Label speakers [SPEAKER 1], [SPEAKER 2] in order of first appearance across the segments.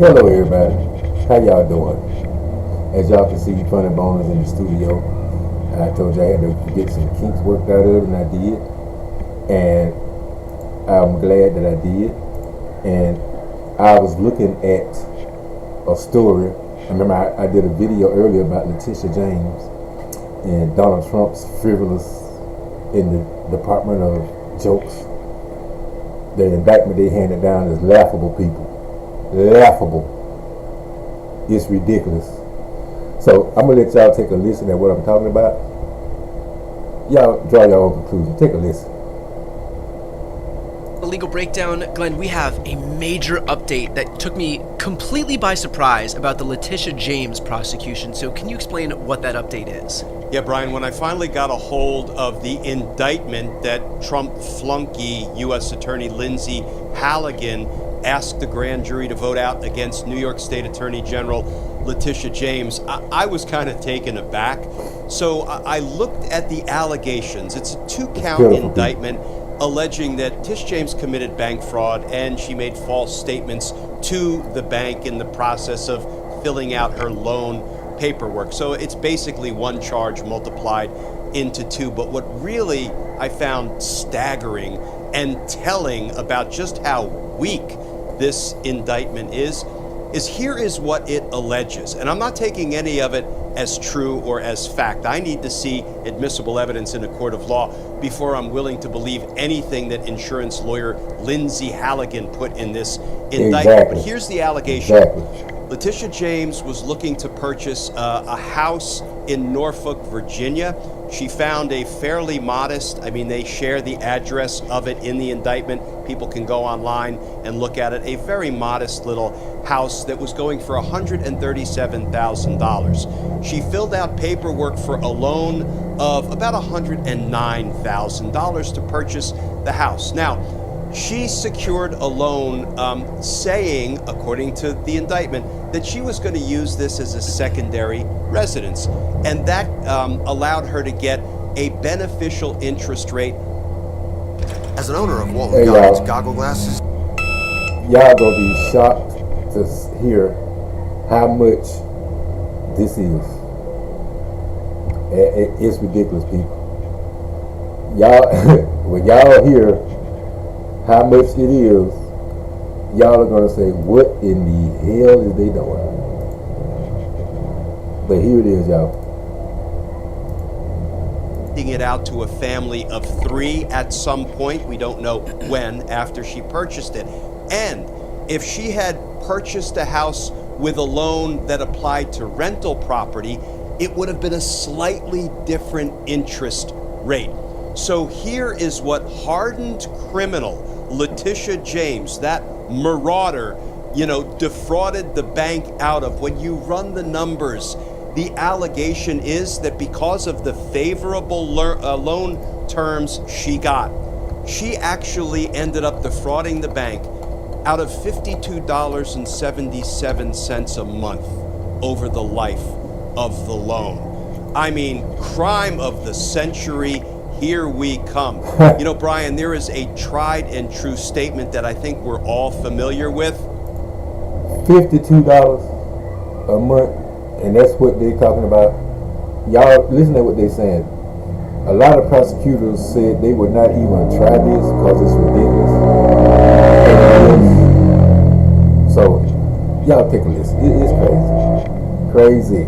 [SPEAKER 1] Hello everybody, how y'all doing? As y'all can see, Funneybone is in the studio. I told you I had to get some kinks worked out of it, and I did. And I'm glad that I did. And I was looking at a story. I remember I did a video earlier about Letitia James and Donald Trump's frivolous in the Department of Jokes. The indictment they handed down is laughable, people. Laughable. It's ridiculous. So I'm gonna let y'all take a listen at what I'm talking about. Y'all draw your own conclusion. Take a listen.
[SPEAKER 2] A legal breakdown, Glenn, we have a major update that took me completely by surprise about the Letitia James prosecution. So can you explain what that update is?
[SPEAKER 3] Yeah, Brian, when I finally got a hold of the indictment that Trump flunky U.S. Attorney Lindsay Halligan asked the grand jury to vote out against New York State Attorney General Letitia James, I was kind of taken aback. So I looked at the allegations. It's a 2-count indictment alleging that Tish James committed bank fraud and she made false statements to the bank in the process of filling out her loan paperwork. So it's basically one charge multiplied into two. But what really I found staggering and telling about just how weak this indictment is here is what it alleges. And I'm not taking any of it as true or as fact. I need to see admissible evidence in a court of law before I'm willing to believe anything that insurance lawyer Lindsay Halligan put in this indictment.
[SPEAKER 1] Exactly.
[SPEAKER 3] But here's the allegation.
[SPEAKER 1] Exactly.
[SPEAKER 3] Letitia James was looking to purchase a house in Norfolk, Virginia. She found a fairly modest, they share the address of it in the indictment. People can go online and look at it. A very modest little house that was going for $137,000. She filled out paperwork for a loan of about $109,000 to purchase the house. Now, she secured a loan saying, according to the indictment, that she was going to use this as a secondary residence. And that allowed her to get a beneficial interest rate.
[SPEAKER 4] As an owner of Walton Goggins goggle glasses,
[SPEAKER 1] Y'all gonna be shocked to hear how much this is. It's ridiculous, people. Y'all, when y'all hear how much it is, y'all are gonna say, what in the hell is they doing? But here it is, y'all.
[SPEAKER 3] It out to a family of 3 at some point. We don't know when after she purchased it. And if she had purchased a house with a loan that applied to rental property, it would have been a slightly different interest rate. So here is what hardened criminal Letitia James, that marauder, defrauded the bank out of. When you run the numbers, the allegation is that because of the favorable loan terms she got, she actually ended up defrauding the bank out of $52.77 a month over the life of the loan. Crime of the century. Here we come. Brian, there is a tried and true statement that I think we're all familiar with.
[SPEAKER 1] $52 a month. And that's what they're talking about. Y'all, listen to what they're saying. A lot of prosecutors said they would not even try this because it's ridiculous. So, y'all take a listen. It's crazy. Crazy.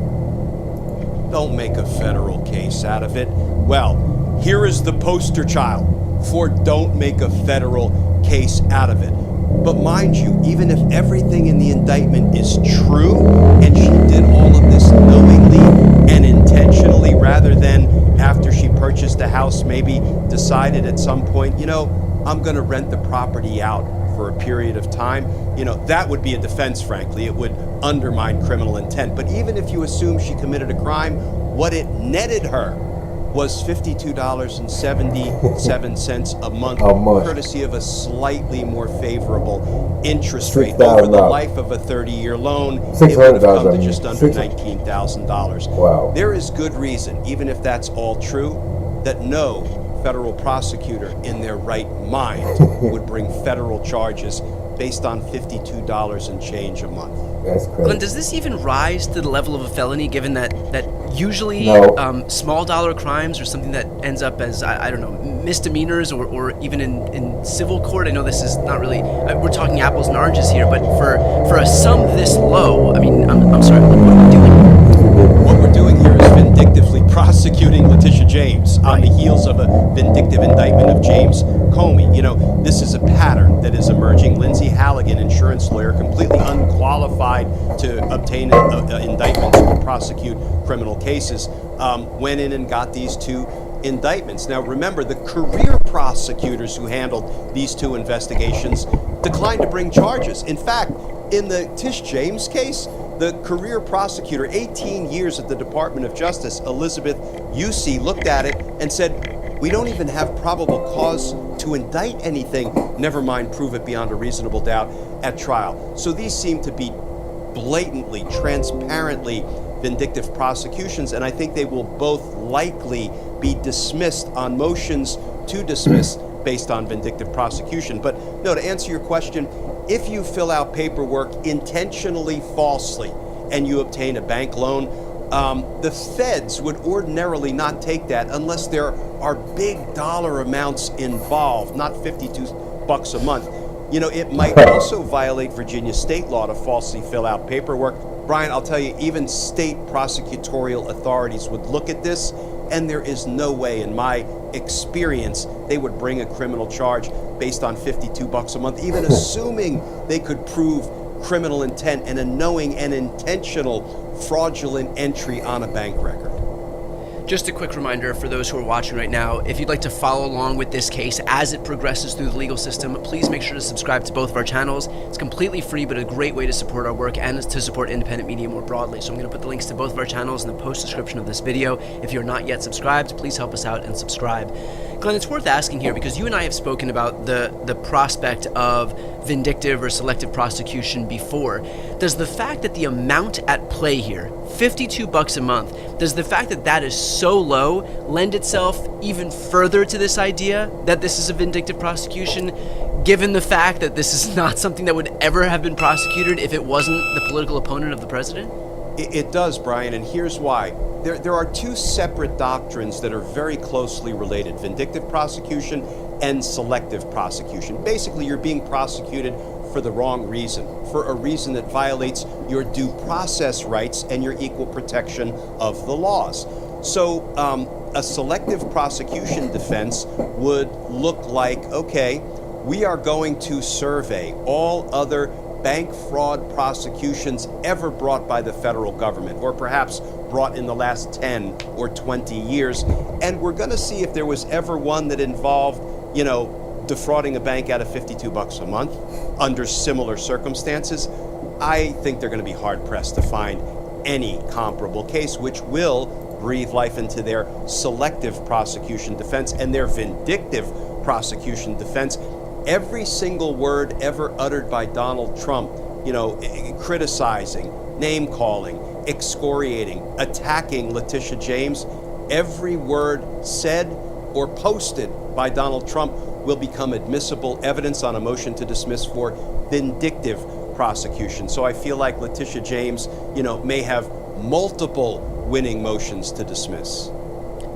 [SPEAKER 3] Don't make a federal case out of it. Well, here is the poster child for don't make a federal case out of it. But mind you, even if everything in the indictment is true, and she did all of this knowingly and intentionally, rather than after she purchased a house, maybe decided at some point, I'm going to rent the property out for a period of time, that would be a defense, frankly. It would undermine criminal intent. But even if you assume she committed a crime, what it netted her was $52.77 a month, courtesy of a slightly more favorable interest rate. Over the life of a 30-year loan, it would have come to just under $19,000.
[SPEAKER 1] Wow.
[SPEAKER 3] There is good reason, even if that's all true, that no federal prosecutor in their right mind would bring federal charges based on $52 and change a month.
[SPEAKER 1] That's crazy.
[SPEAKER 2] Glenn, does this even rise to the level of a felony, given that usually
[SPEAKER 1] No.
[SPEAKER 2] small dollar crimes are something that ends up as, I don't know, misdemeanors or even in civil court? I know this is not really, we're talking apples and oranges here, but for a sum this low, I mean, I'm sorry, what are we doing?
[SPEAKER 3] What we're doing here is vindictively prosecuting Letitia James on the heels of a vindictive indictment of James Comey. You know, this is a pattern that is emerging. Lindsay Halligan, insurance lawyer, completely unqualified to obtain indictments or prosecute criminal cases, went in and got these two indictments. Now, remember, the career prosecutors who handled these two investigations declined to bring charges. In fact, in the Tish James case, the career prosecutor, 18 years at the Department of Justice, Elizabeth Usey, looked at it and said, we don't even have probable cause to indict anything, never mind prove it beyond a reasonable doubt at trial. So these seem to be blatantly, transparently vindictive prosecutions, and I think they will both likely be dismissed on motions to dismiss based on vindictive prosecution. But no, to answer your question, if you fill out paperwork intentionally falsely and you obtain a bank loan, the feds would ordinarily not take that unless there are big dollar amounts involved, not $52 a month. You know, it might also violate Virginia state law to falsely fill out paperwork. Brian, I'll tell you, even state prosecutorial authorities would look at this, and there is no way, in my experience, they would bring a criminal charge based on $52 a month, even assuming they could prove criminal intent and a knowing and intentional fraudulent entry on a bank record.
[SPEAKER 2] Just a quick reminder for those who are watching right now, if you'd like to follow along with this case as it progresses through the legal system, please make sure to subscribe to both of our channels. It's completely free, but a great way to support our work and to support independent media more broadly. So I'm going to put the links to both of our channels in the post description of this video. If you're not yet subscribed, please help us out and subscribe. Glenn, it's worth asking here because you and I have spoken about the prospect of vindictive or selective prosecution before. Does the fact that the amount at play here, $52 a month, does the fact that that is so low lend itself even further to this idea that this is a vindictive prosecution, given the fact that this is not something that would ever have been prosecuted if it wasn't the political opponent of the president?
[SPEAKER 3] It does, Brian, and here's why. There are two separate doctrines that are very closely related: vindictive prosecution and selective prosecution. Basically, you're being prosecuted for the wrong reason, for a reason that violates your due process rights and your equal protection of the laws. So a selective prosecution defense would look like, okay, we are going to survey all other bank fraud prosecutions ever brought by the federal government, or perhaps brought in the last 10 or 20 years, and we're going to see if there was ever one that involved, defrauding a bank out of $52 a month under similar circumstances. I think they're going to be hard-pressed to find any comparable case, which will breathe life into their selective prosecution defense and their vindictive prosecution defense. Every single word ever uttered by Donald Trump, criticizing, name-calling, excoriating, attacking Letitia James, every word said or posted by Donald Trump will become admissible evidence on a motion to dismiss for vindictive prosecution. So I feel like Letitia James, may have multiple winning motions to dismiss.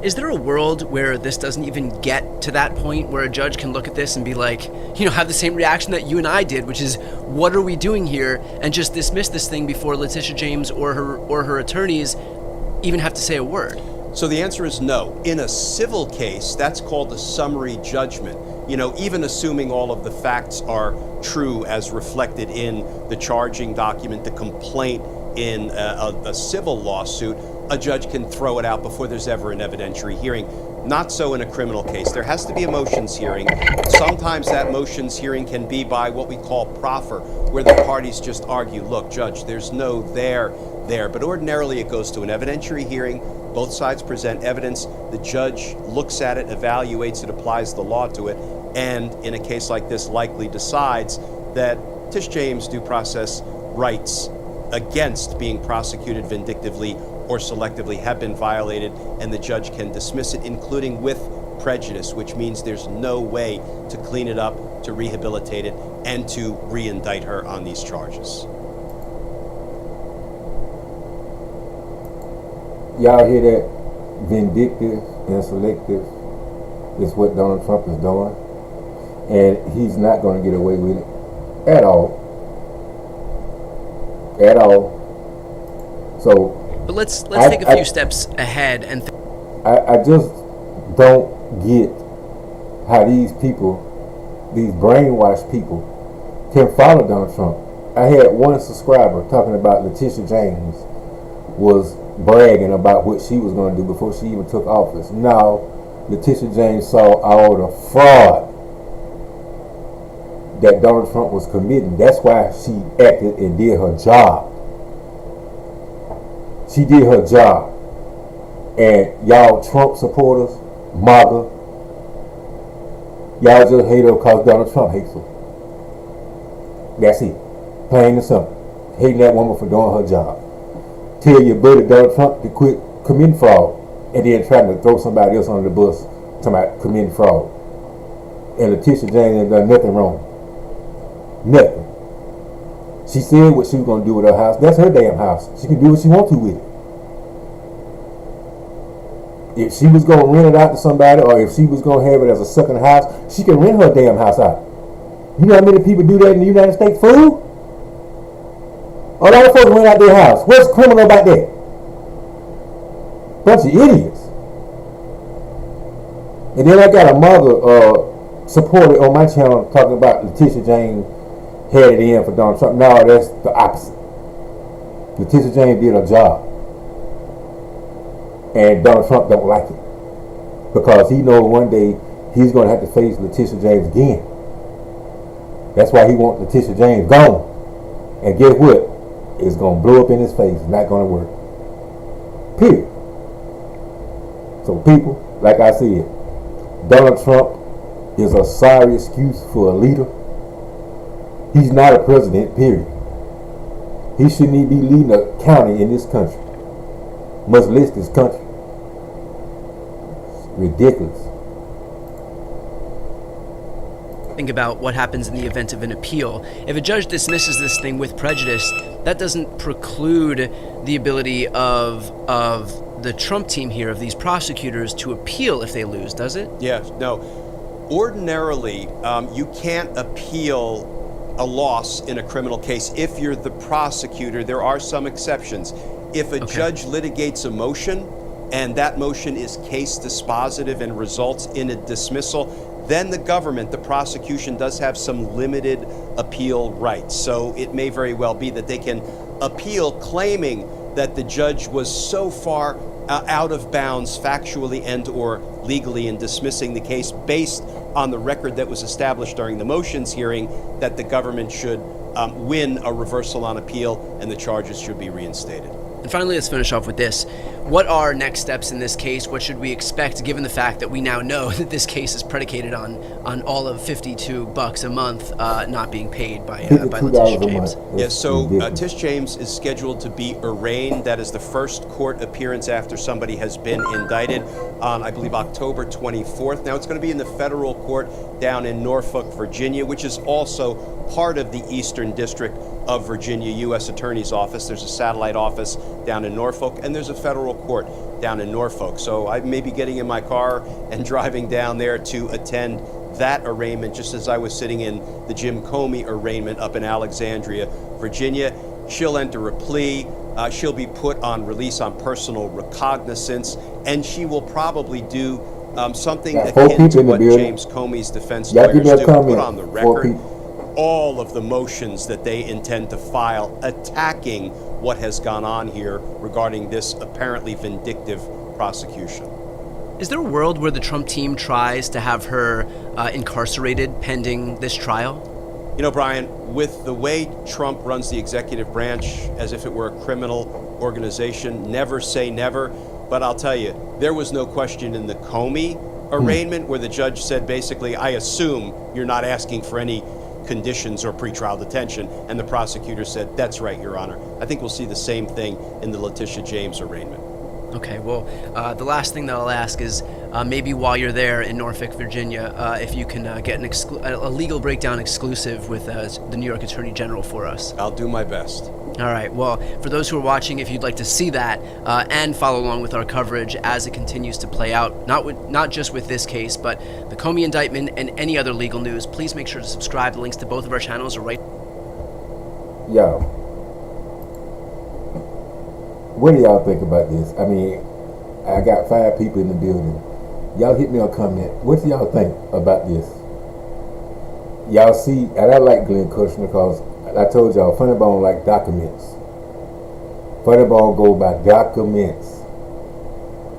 [SPEAKER 2] Is there a world where this doesn't even get to that point where a judge can look at this and be like, have the same reaction that you and I did, which is, what are we doing here, and just dismiss this thing before Letitia James or her attorneys even have to say a word?
[SPEAKER 3] So the answer is no. In a civil case, that's called a summary judgment. Even assuming all of the facts are true as reflected in the charging document, the complaint in a civil lawsuit, a judge can throw it out before there's ever an evidentiary hearing. Not so in a criminal case. There has to be a motions hearing. Sometimes that motions hearing can be by what we call proffer, where the parties just argue, look, judge, there's no there. But ordinarily it goes to an evidentiary hearing. Both sides present evidence. The judge looks at it, evaluates it, applies the law to it, and in a case like this likely decides that Tish James' due process rights against being prosecuted vindictively or selectively have been violated, and the judge can dismiss it, including with prejudice, which means there's no way to clean it up, to rehabilitate it, and to re-indict her on these charges.
[SPEAKER 1] Y'all hear that? Vindictive and selective is what Donald Trump is doing, and he's not going to get away with it at all. So,
[SPEAKER 2] but let's take a few steps ahead and.
[SPEAKER 1] I just don't get how these people, these brainwashed people, can follow Donald Trump. I had one subscriber talking about Letitia James was bragging about what she was going to do before she even took office. Now, Letitia James saw all the fraud that Donald Trump was committing. That's why she acted and did her job. She did her job. And y'all Trump supporters, MAGA, y'all just hate her because Donald Trump hates her. That's it. Plain and simple. Hating that woman for doing her job. Tell your buddy Donald Trump to quit committing fraud, and then trying to throw somebody else under the bus talking about committing fraud. And Letitia James ain't done nothing wrong. Nothing. She said what she was going to do with her house. That's her damn house. She can do what she wants to with it. If she was going to rent it out to somebody, or if she was going to have it as a second house, she can rent her damn house out. You know how many people do that in the United States? Fool? A lot of folks rent out their house. What's criminal about that? Bunch of idiots. And then I got a mother supporter on my channel talking about Letitia James had it in for Donald Trump. No, that's the opposite. Letitia James did her job. And Donald Trump don't like it. Because he knows one day he's going to have to face Letitia James again. That's why he wants Letitia James gone. And guess what? It's going to blow up in his face. It's not going to work. Period. So people, like I said, Donald Trump is a sorry excuse for a leader. He's not a president, period. He shouldn't even be leading a county in this country, much less this country. It's ridiculous.
[SPEAKER 2] Think about what happens in the event of an appeal. If a judge dismisses this thing with prejudice, that doesn't preclude the ability of the Trump team here, of these prosecutors, to appeal if they lose, does it?
[SPEAKER 3] Yes, no. Ordinarily, you can't appeal a loss in a criminal case if you're the prosecutor. There are some exceptions. If a judge litigates a motion and that motion is case dispositive and results in a dismissal, then the government, the prosecution, does have some limited appeal rights. So it may very well be that they can appeal claiming that the judge was so far out of bounds factually and or legally in dismissing the case based on the record that was established during the motions hearing that the government should win a reversal on appeal and the charges should be reinstated.
[SPEAKER 2] And finally, let's finish off with this. What are next steps in this case? What should we expect, given the fact that we now know that this case is predicated on all of $52 a month not being paid by Letitia James?
[SPEAKER 3] Yes, so Tish James is scheduled to be arraigned. That is the first court appearance after somebody has been indicted on, I believe, October 24th. Now, it's going to be in the federal court down in Norfolk, Virginia, which is also part of the Eastern District of Virginia U.S. Attorney's Office. There's a satellite office down in Norfolk, and there's a federal court down in Norfolk. So I may be getting in my car and driving down there to attend that arraignment, just as I was sitting in the Jim Comey arraignment up in Alexandria, Virginia. She'll enter a plea. She'll be put on release on personal recognizance, and she will probably do something akin to what James Comey's defense lawyers do, put on the record all of the motions that they intend to file attacking what has gone on here regarding this apparently vindictive prosecution.
[SPEAKER 2] Is there a world where the Trump team tries to have her incarcerated pending this trial?
[SPEAKER 3] You know, Brian, with the way Trump runs the executive branch as if it were a criminal organization, never say never. But I'll tell you, there was no question in the Comey arraignment where the judge said basically, I assume you're not asking for any conditions or pretrial detention, and the prosecutor said, that's right, Your Honor. I think we'll see the same thing in the Letitia James arraignment.
[SPEAKER 2] Okay, well, the last thing that I'll ask is maybe while you're there in Norfolk, Virginia, if you can get a legal breakdown exclusive with the New York Attorney General for us.
[SPEAKER 3] I'll do my best.
[SPEAKER 2] All right, well, for those who are watching, if you'd like to see that and follow along with our coverage as it continues to play out, not just with this case, but the Comey indictment and any other legal news, please make sure to subscribe. The links to both of our channels are right.
[SPEAKER 1] Yo, what do y'all think about this? I mean, I got 5 people in the building. Y'all hit me on comment. What do y'all think about this? Y'all see, and I like Glenn Kushner because I told y'all, Funneybone like documents. Funneybone go by documents.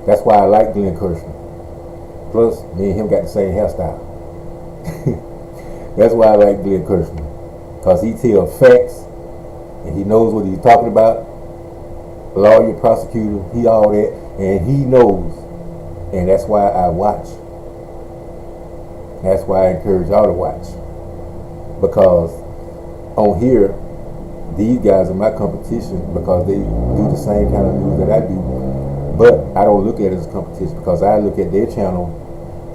[SPEAKER 1] That's why I like Glenn Kushner. Plus, me and him got the same hairstyle. That's why I like Glenn Kushner. Because he tells facts, and he knows what he's talking about. Lawyer, prosecutor, he all that, and he knows, and that's why I watch. That's why I encourage y'all to watch, because on here, these guys are my competition because they do the same kind of news that I do, but I don't look at it as a competition because I look at their channel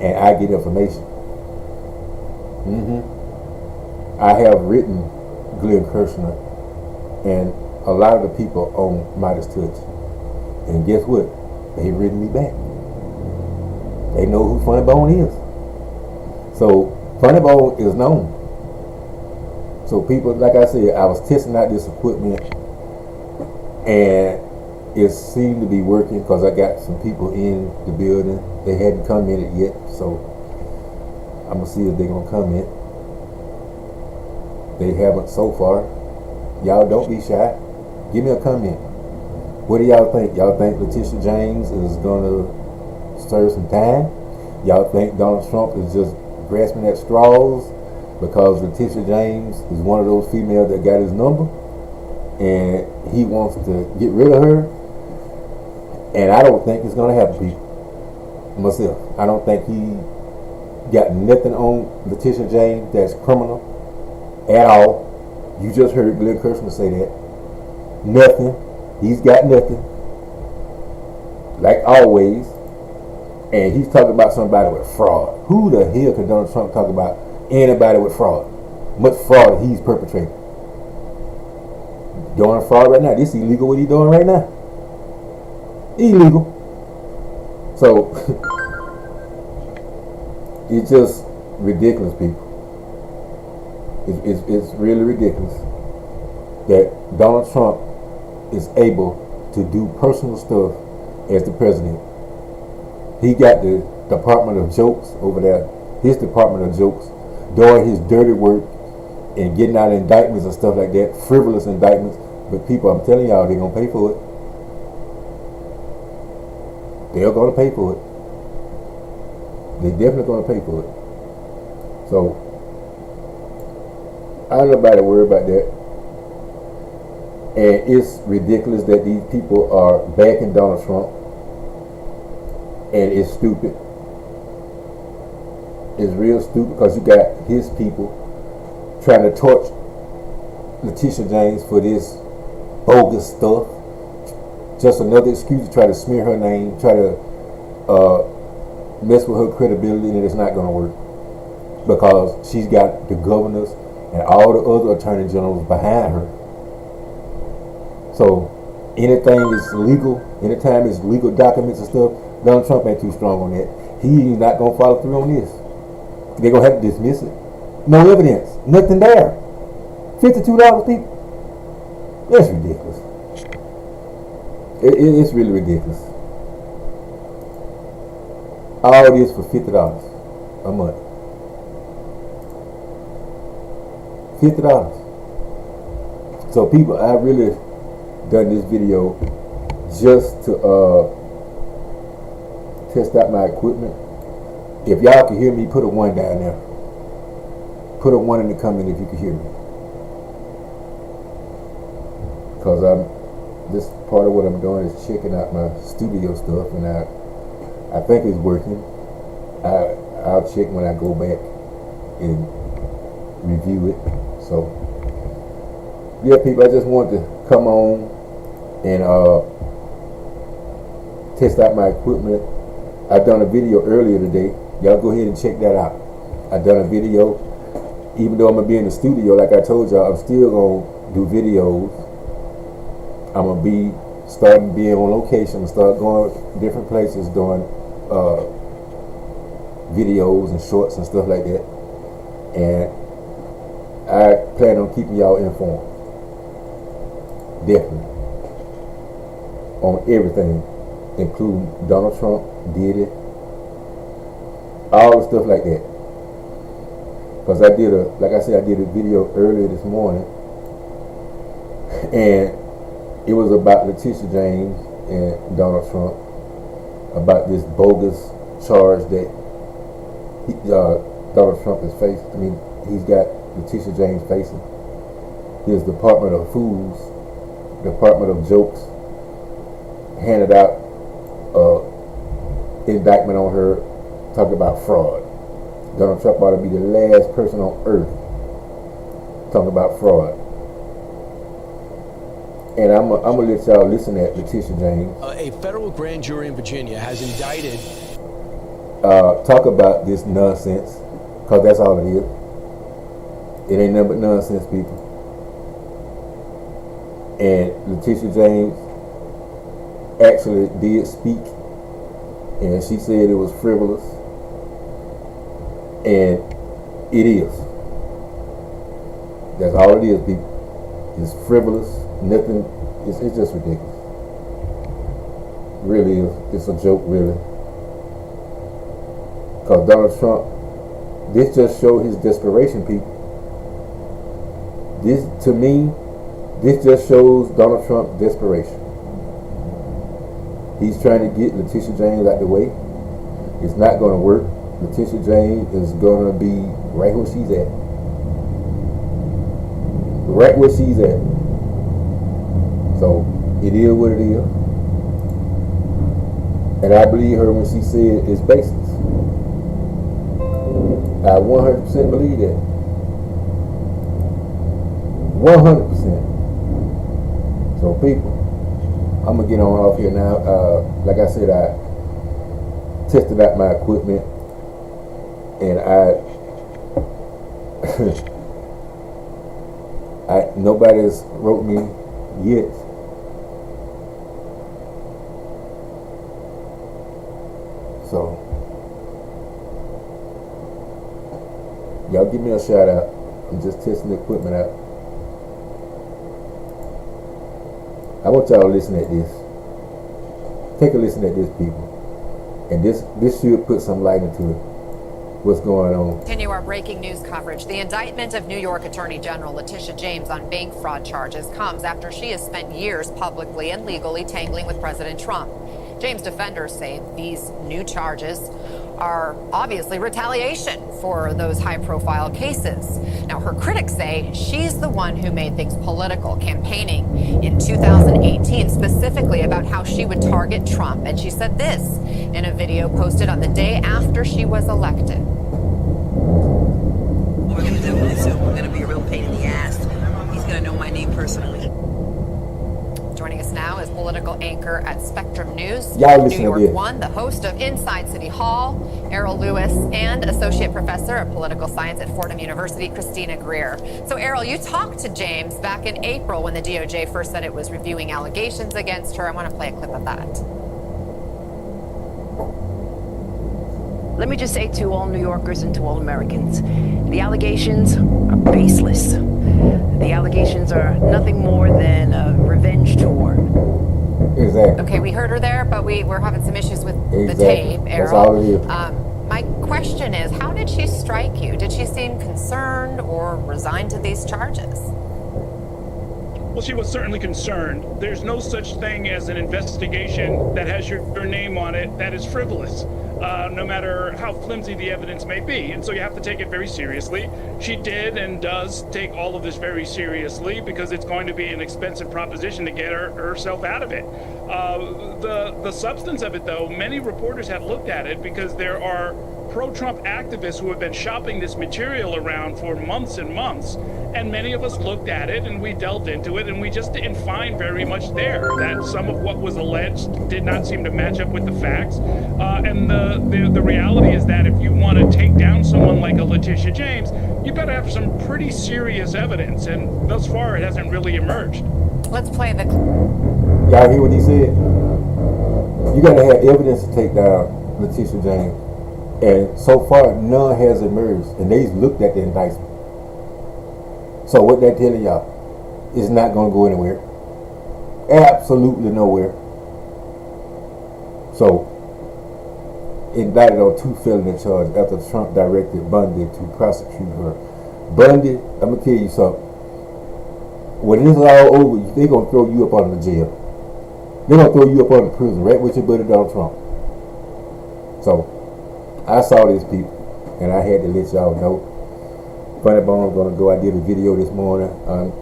[SPEAKER 1] and I get information. I have written Glenn Kushner and a lot of the people on Midas Touch. And guess what? They've written me back. They know who Funneybone is. So Funneybone is known. So people, like I said, I was testing out this equipment and it seemed to be working because I got some people in the building. They hadn't come in it yet, so I'm gonna see if they're gonna come in. They haven't so far. Y'all don't be shy. Give me a comment. What do y'all think? Y'all think Letitia James is gonna serve some time? Y'all think Donald Trump is just grasping at straws because Letitia James is one of those females that got his number and he wants to get rid of her? And I don't think it's gonna happen, people. Myself, I don't think he got nothing on Letitia James that's criminal at all. You just heard Glenn Kushner say that. Nothing. He's got nothing. Like always. And he's talking about somebody with fraud. Who the hell can Donald Trump talk about anybody with fraud? Much fraud he's perpetrating. Doing fraud right now. This is illegal what he's doing right now. Illegal. So it's just ridiculous, people. It's really ridiculous that Donald Trump is able to do personal stuff as the president. He got the Department of Jokes over there, his Department of Jokes, doing his dirty work and getting out indictments and stuff like that, frivolous indictments. But people, I'm telling y'all, they're going to pay for it. They're going to pay for it. They're definitely going to pay for it. So, I don't know about to worry about that. And it's ridiculous that these people are backing Donald Trump. And it's stupid. It's real stupid because you got his people trying to torch Letitia James for this bogus stuff. Just another excuse to try to smear her name, try to mess with her credibility, and it's not going to work. Because she's got the governors and all the other attorney generals behind her. So anything is legal, anytime it's legal documents and stuff, Donald Trump ain't too strong on that. He's not going to follow through on this. They're going to have to dismiss it. No evidence. Nothing there. $52, people. That's ridiculous. It's really ridiculous. All this for $50 a month. $50. So people, I really done this video just to test out my equipment. If y'all can hear me, put a 1 down there. Put a 1 in the comment if you can hear me. Because this part of what I'm doing is checking out my studio stuff, and I think it's working. I'll check when I go back and review it. So yeah, people, I just wanted to come on and test out my equipment. I've done a video earlier today. Y'all go ahead and check that out. I've done a video. Even though I'm going to be in the studio, like I told y'all, I'm still going to do videos. I'm going to be starting being on location, start going different places doing videos and shorts and stuff like that. And I plan on keeping y'all informed. Definitely. On everything, including Donald Trump, Diddy, all the stuff like that. Because I did a video earlier this morning, and it was about Letitia James and Donald Trump, about this bogus charge that Donald Trump is facing. I mean, he's got Letitia James facing. His Department of Fools, Department of Jokes, handed out indictment on her, talking about fraud. Donald Trump ought to be the last person on earth talking about fraud. And I'm gonna let y'all listen at Letitia James.
[SPEAKER 5] A federal grand jury in Virginia has indicted.
[SPEAKER 1] Talk about this nonsense, because that's all it is. It ain't nothing but nonsense, people. And Letitia James actually did speak, and she said it was frivolous, and it is. That's all it is, people. It's frivolous. Nothing. It's just ridiculous. Really is. It's a joke, really. Because Donald Trump, this just showed his desperation, people. This, to me, this just shows Donald Trump's desperation. He's trying to get Letitia James out the way. It's not going to work. Letitia James is going to be right where she's at. Right where she's at. So, it is what it is. And I believe her when she said it's baseless. I 100% believe that. 100%. So, people, I'm going to get on off here now. Like I said, I tested out my equipment, and nobody's wrote me yet. So, y'all give me a shout out. I'm just testing the equipment out. I want y'all to listen at this. Take a listen at this, people. And this should put some light into it. What's going on?
[SPEAKER 6] Continue our breaking news coverage. The indictment of New York Attorney General Letitia James on bank fraud charges comes after she has spent years publicly and legally tangling with President Trump. James' defenders say these new charges are obviously retaliation for those high-profile cases. Now, her critics say she's the one who made things political, campaigning in 2018 specifically about how she would target Trump. And she said this in a video posted on the day after she was elected.
[SPEAKER 7] What we're going to do is we're going to be a real pain in the ass. He's going to know my name personally.
[SPEAKER 6] Joining us now is political anchor at Spectrum News,
[SPEAKER 1] New
[SPEAKER 6] York One, the host of Inside City Hall, Errol Lewis, and associate professor of political science at Fordham University, Christina Greer. So, Errol, you talked to James back in April when the DOJ first said it was reviewing allegations against her. I want to play a clip of that.
[SPEAKER 8] Let me just say to all New Yorkers and to all Americans, the allegations are baseless. The allegations are nothing more than a revenge tour.
[SPEAKER 1] Exactly.
[SPEAKER 6] Okay, we heard her there, but we're having some issues with the tape, Errol.
[SPEAKER 1] That's all it is.
[SPEAKER 6] My question is, how did she strike you? Did she seem concerned or resigned to these charges?
[SPEAKER 9] Well, she was certainly concerned. There's no such thing as an investigation that has your name on it that is frivolous, no matter how flimsy the evidence may be. And so you have to take it very seriously. She did and does take all of this very seriously because it's going to be an expensive proposition to get herself out of it. The substance of it, though, many reporters have looked at it because there are pro-Trump activists who have been shopping this material around for months and months. And many of us looked at it and we delved into it, and we just didn't find very much there. That some of what was alleged did not seem to match up with the facts. And the reality is that if you want to take down someone like a Letitia James, you better have some pretty serious evidence. And thus far, it hasn't really emerged.
[SPEAKER 6] Let's play the...
[SPEAKER 1] Y'all hear what he said? You got to have evidence to take down Letitia James. And so far, none has emerged. And they looked at the indictment. So what they're telling y'all is not going to go anywhere. Absolutely nowhere. So, indicted on 2 felony charges after Trump directed Bundy to prosecute her. Bundy, I'm going to tell you something. When this is all over, they're going to throw you up on the jail. They're going to throw you up on the prison, right with your buddy Donald Trump. So, I saw these people, and I had to let y'all know. Funneybone gonna go. I did a video this morning. I'm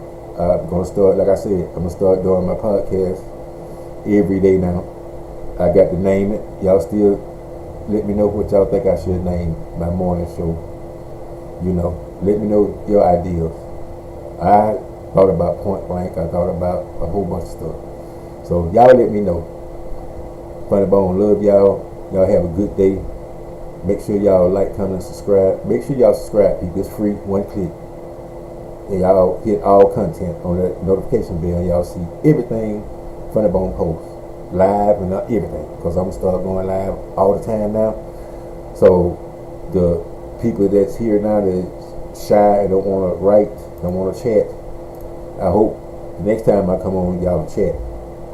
[SPEAKER 1] gonna start, like I said, I'm gonna start doing my podcast every day now. I got to name it. Y'all still let me know what y'all think I should name my morning show. You know, let me know your ideas. I thought about Point Blank. I thought about a whole bunch of stuff. So y'all let me know. Funneybone, love y'all. Y'all have a good day. Make sure y'all like, comment, and subscribe. Make sure y'all subscribe, people. It's free, 1 click. And y'all hit all content on that notification bell. And y'all see everything Funneybone posts. Live and everything. Because I'm going to start going live all the time now. So the people that's here now that's shy and don't want to write, don't want to chat, I hope the next time I come on, y'all chat.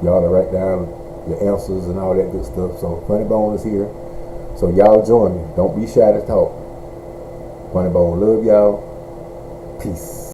[SPEAKER 1] Y'all to write down your answers and all that good stuff. So Funneybone is here. So y'all join me. Don't be shy to talk. Funneybone, love y'all. Peace.